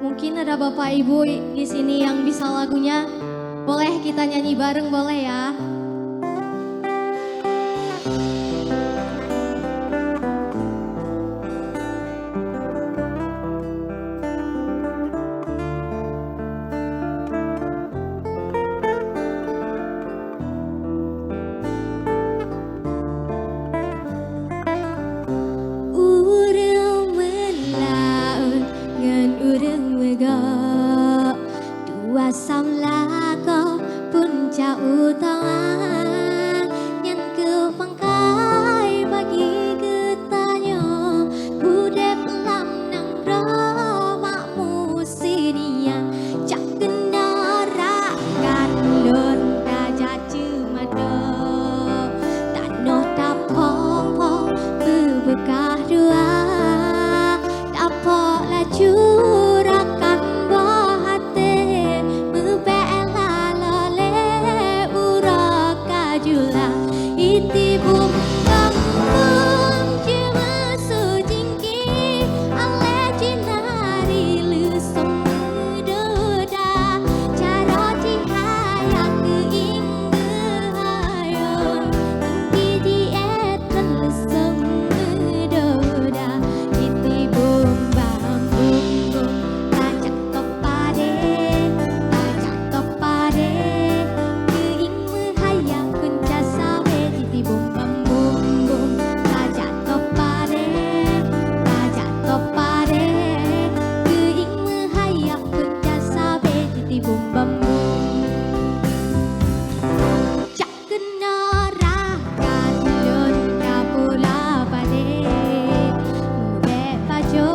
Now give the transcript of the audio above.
Mungkin ada Bapak Ibu di sini yang bisa lagunya. Boleh kita nyanyi bareng, boleh ya? Urang melaut ngan urang megak dua samlaka puncak utama nyan ke pangkai bagi getanya budep lam nang ramak musinia cak kendarakan lonta jacu mado tano tapo bebekah dua dapat laju rakan buah hati bebela lale urak kajula iti bum kampung cuma sujingki ale jinari lusum doda cara cihaya keinggahayon tinggi diet lusum doda iti bum bam bum bum tajak topade keing mehaya kunca sawe iti bum bam bum bum tajak topade keing mehaya kunca sawe iti bum bam bum cak kenarakan lon kapula pade mube pajo